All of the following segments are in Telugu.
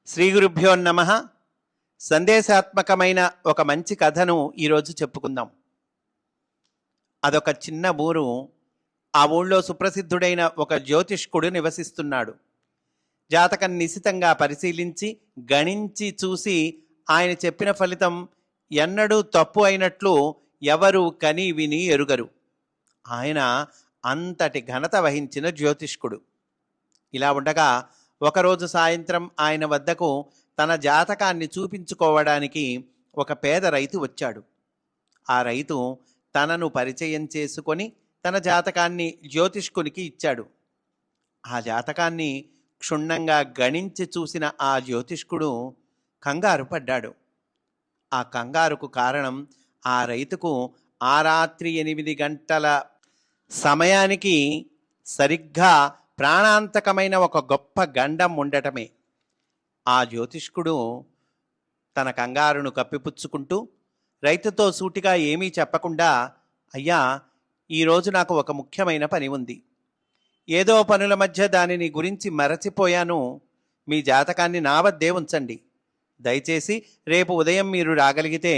శ్రీ గురుభ్యో నమః. సందేశాత్మకమైన ఒక మంచి కథను ఈరోజు చెప్పుకుందాం. అదొక చిన్న ఊరు. ఆ ఊళ్ళో సుప్రసిద్ధుడైన ఒక జ్యోతిష్కుడు నివసిస్తున్నాడు. జాతకం నిశితంగా పరిశీలించి గణించి చూసి ఆయన చెప్పిన ఫలితం ఎన్నడూ తప్పు అయినట్లు ఎవరు కని విని ఎరుగరు. ఆయన అంతటి ఘనత వహించిన జ్యోతిష్కుడు. ఇలా ఉండగా ఒకరోజు సాయంత్రం ఆయన వద్దకు తన జాతకాన్ని చూపించుకోవడానికి ఒక పేద రైతు వచ్చాడు. ఆ రైతు తనను పరిచయం చేసుకొని తన జాతకాన్ని జ్యోతిష్కునికి ఇచ్చాడు. ఆ జాతకాన్ని క్షుణ్ణంగా గణించి చూసిన ఆ జ్యోతిష్కుడు కంగారు పడ్డాడు. ఆ కంగారుకు కారణం ఆ రైతుకు ఆ రాత్రి 8 గంటల సమయానికి సరిగ్గా ప్రాణాంతకమైన ఒక గొప్ప గండం ఉండటమే. ఆ జ్యోతిష్కుడు తన కంగారును కప్పిపుచ్చుకుంటూ రైతుతో సూటిగా ఏమీ చెప్పకుండా, అయ్యా, ఈరోజు నాకు ఒక ముఖ్యమైన పని ఉంది. ఏదో పనుల మధ్య దానిని గురించి మరచిపోయాను. మీ జాతకాన్ని నా వద్దే ఉంచండి. దయచేసి రేపు ఉదయం మీరు రాగలిగితే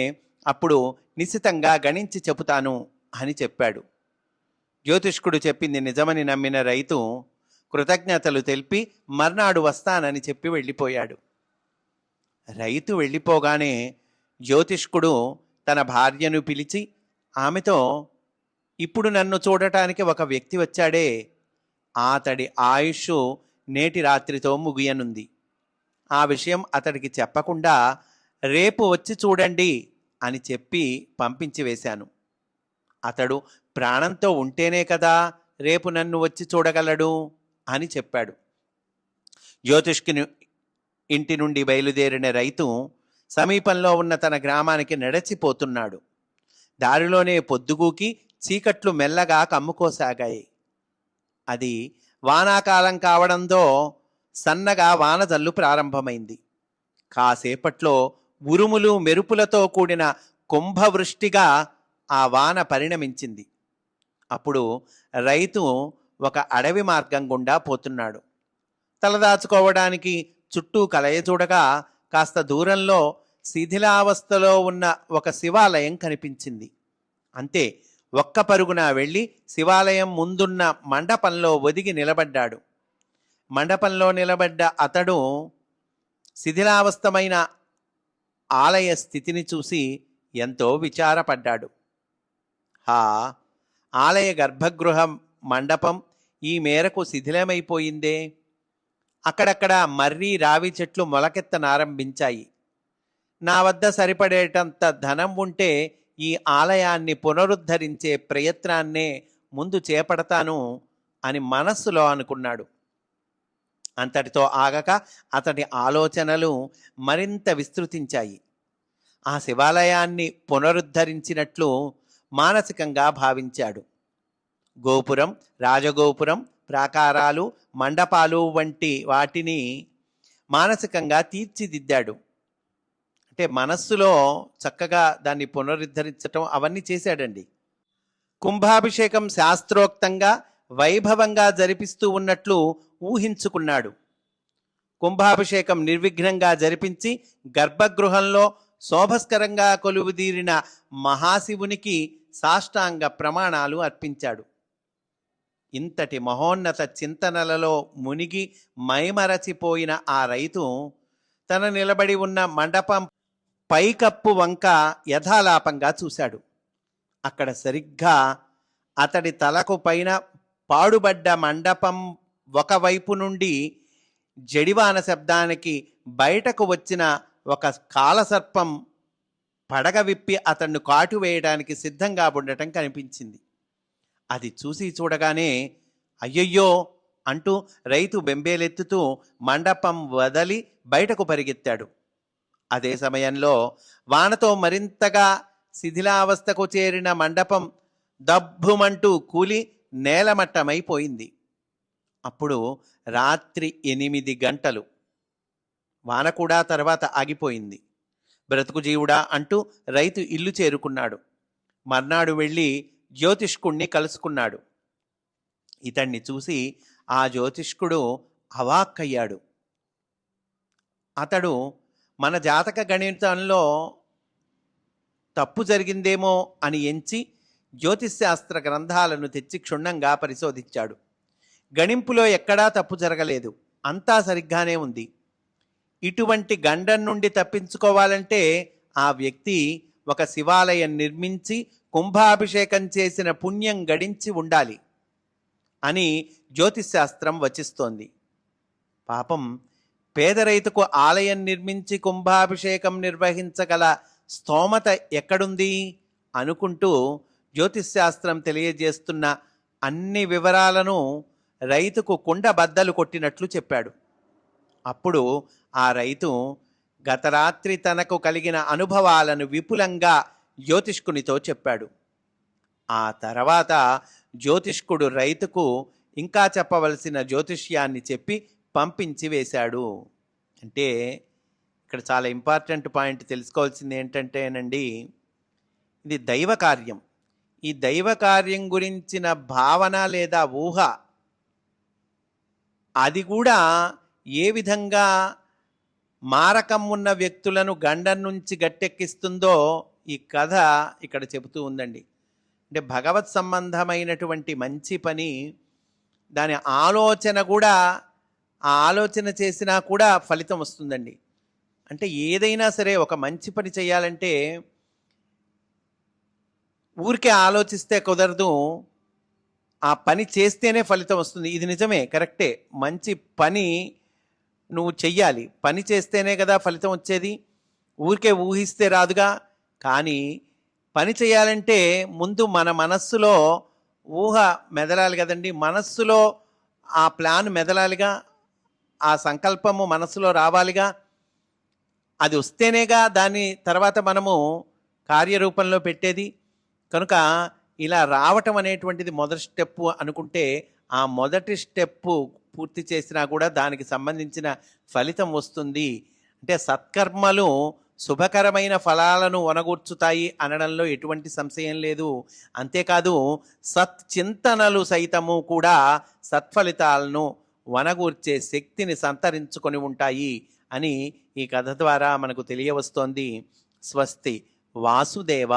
అప్పుడు నిశితంగా గణించి చెబుతాను అని చెప్పాడు. జ్యోతిష్కుడు చెప్పింది నిజమని నమ్మిన రైతు కృతజ్ఞతలు తెలిపి మర్నాడు వస్తానని చెప్పి వెళ్ళిపోయాడు. రైతు వెళ్ళిపోగానే జ్యోతిష్కుడు తన భార్యను పిలిచి ఆమెతో, ఇప్పుడు నన్ను చూడటానికి ఒక వ్యక్తి వచ్చాడే, అతడి ఆయుష్ నేటి రాత్రితో ముగియనుంది. ఆ విషయం అతడికి చెప్పకుండా రేపు వచ్చి చూడండి అని చెప్పి పంపించి వేశాను. అతడు ప్రాణంతో ఉంటేనే కదా రేపు నన్ను వచ్చి చూడగలడు అని చెప్పాడు. జ్యోతిష్కుని ఇంటి నుండి బయలుదేరిన రైతు సమీపంలో ఉన్న తన గ్రామానికి నడిచిపోతున్నాడు. దారిలోనే పొద్దుగూకి చీకట్లు మెల్లగా కమ్ముకోసాగాయి. అది వానాకాలం కావడంతో సన్నగా వానజల్లు ప్రారంభమైంది. కాసేపట్లో ఉరుములు మెరుపులతో కూడిన కుంభవృష్టిగా ఆ వాన పరిణమించింది. అప్పుడు రైతు ఒక అడవి మార్గం గుండా పోతున్నాడు. తలదాచుకోవడానికి చుట్టూ కలయచూడగా కాస్త దూరంలో శిథిలావస్థలో ఉన్న ఒక శివాలయం కనిపించింది. అంతే, ఒక్క పరుగున వెళ్ళి శివాలయం ముందున్న మండపంలో ఒదిగి నిలబడ్డాడు. మండపంలో నిలబడ్డ అతడు శిథిలావస్థమైన ఆలయ స్థితిని చూసి ఎంతో విచారపడ్డాడు. ఆలయ గర్భగృహం మండపం ఈ మేరకు శిథిలమైపోయిందే. అక్కడక్కడ మర్రి రావి చెట్లు మొలకెత్తనారంభించాయి. నా వద్ద సరిపడేటంత ధనం ఉంటే ఈ ఆలయాన్ని పునరుద్ధరించే ప్రయత్నాన్నే ముందు చేపడతాను అని మనస్సులో అనుకున్నాడు. అంతటితో ఆగక అతడి ఆలోచనలు మరింత విస్తృతించాయి. ఆ శివాలయాన్ని పునరుద్ధరించినట్లు మానసికంగా భావించాడు. గోపురం, రాజగోపురం, ప్రాకారాలు, మండపాలు వంటి వాటిని మానసికంగా తీర్చిదిద్దాడు. అంటే మనస్సులో చక్కగా దాన్ని పునరుద్ధరించటం అవన్నీ చేశాడండి. కుంభాభిషేకం శాస్త్రోక్తంగా వైభవంగా జరిపిస్తూ ఉన్నట్లు ఊహించుకున్నాడు. కుంభాభిషేకం నిర్విఘ్నంగా జరిపించి గర్భగృహంలో శోభస్కరంగా కొలువుదీరిన మహాశివునికి సాష్టాంగ ప్రమాణాలు అర్పించాడు. ఇంతటి మహోన్నత చింతనలలో మునిగి మైమరచిపోయిన ఆ రైతు తన నిలబడి ఉన్న మండపం పైకప్పు వంక యథాలాపంగా చూశాడు. అక్కడ సరిగ్గా అతడి తలకు పైన పాడుబడ్డ మండపం ఒకవైపు నుండి జడివాన శబ్దానికి బయటకు వచ్చిన ఒక కాలసర్పం పడగ విప్పి అతన్ని కాటు వేయడానికి సిద్ధంగా ఉండటం కనిపించింది. అది చూసి చూడగానే అయ్యయ్యో అంటూ రైతు బెంబేలెత్తుతూ మండపం వదలి బయటకు పరిగెత్తాడు. అదే సమయంలో వానతో మరింతగా శిథిలావస్థకు చేరిన మండపం దబ్బుమంటూ కూలి నేలమట్టమైపోయింది. అప్పుడు రాత్రి 8 గంటలు. వాన కూడా తర్వాత ఆగిపోయింది. బ్రతుకు జీవుడా అంటూ రైతు ఇల్లు చేరుకున్నాడు. మర్నాడు వెళ్ళి జ్యోతిష్కుణ్ణి కలుసుకున్నాడు. ఇతన్ని చూసి ఆ జ్యోతిష్కుడు అవాక్కయ్యాడు. అతడు మన జాతక గణితంలో తప్పు జరిగిందేమో అని ఎంచి జ్యోతిష్శాస్త్ర గ్రంథాలను తెచ్చి క్షుణ్ణంగా పరిశోధించాడు. గణింపులో ఎక్కడా తప్పు జరగలేదు, అంతా సరిగ్గానే ఉంది. ఇటువంటి గండం నుండి తప్పించుకోవాలంటే ఆ వ్యక్తి ఒక శివాలయం నిర్మించి కుంభాభిషేకం చేసిన పుణ్యం గడించి ఉండాలి అని జ్యోతిష్శాస్త్రం వచిస్తోంది. పాపం పేద రైతుకు ఆలయం నిర్మించి కుంభాభిషేకం నిర్వహించగల స్తోమత ఎక్కడుంది అనుకుంటూ జ్యోతిష్శాస్త్రం తెలియజేస్తున్న అన్ని వివరాలను రైతుకు కుండ బద్దలు కొట్టినట్లు చెప్పాడు. అప్పుడు ఆ రైతు గత రాత్రి తనకు కలిగిన అనుభవాలను విపులంగా జ్యోతిష్కునితో చెప్పాడు. ఆ తర్వాత జ్యోతిష్కుడు రైతుకు ఇంకా చెప్పవలసిన జ్యోతిష్యాన్ని చెప్పి పంపించి వేశాడు. అంటే ఇక్కడ చాలా ఇంపార్టెంట్ పాయింట్ తెలుసుకోవాల్సింది ఏంటంటేనండి, ఇది దైవ కార్యం. ఈ దైవ కార్యం గురించిన భావన లేదా ఊహ అది కూడా ఏ విధంగా మారకం ఉన్న వ్యక్తులను గండం నుంచి గట్టెక్కిస్తుందో ఈ కథ ఇక్కడ చెబుతూ ఉందండి. అంటే భగవత్ సంబంధమైనటువంటి మంచి పని, దాని ఆలోచన కూడా, ఆ ఆలోచన చేసినా కూడా ఫలితం వస్తుందండి. అంటే ఏదైనా సరే ఒక మంచి పని చేయాలంటే ఊరికే ఆలోచిస్తే కుదరదు, ఆ పని చేస్తేనే ఫలితం వస్తుంది. ఇది నిజమే, కరెక్టే. మంచి పని నువ్వు చెయ్యాలి, పని చేస్తేనే కదా ఫలితం వచ్చేది. ఊరికే ఊహిస్తే రాదుగా. కానీ పని చేయాలంటే ముందు మన మనస్సులో ఊహ మెదలాలి కదండి. మనస్సులో ఆ ప్లాన్ మెదలాలిగా, ఆ సంకల్పము మనస్సులో రావాలిగా. అది వస్తేనేగా దాన్ని తర్వాత మనము కార్యరూపంలో పెట్టేది. కనుక ఇలా రావటం అనేటువంటిది మొదటి స్టెప్పు అనుకుంటే, ఆ మొదటి స్టెప్పు పూర్తి చేసినా కూడా దానికి సంబంధించిన ఫలితం వస్తుంది. అంటే సత్కర్మలు శుభకరమైన ఫలాలను వనగూర్చుతాయి అనడంలో ఎటువంటి సంశయం లేదు. అంతేకాదు సత్చింతనలు సైతము కూడా సత్ఫలితాలను వనగూర్చే శక్తిని సంతరించుకొని ఉంటాయి అని ఈ కథ ద్వారా మనకు తెలియవస్తోంది. స్వస్తి. వాసుదేవ.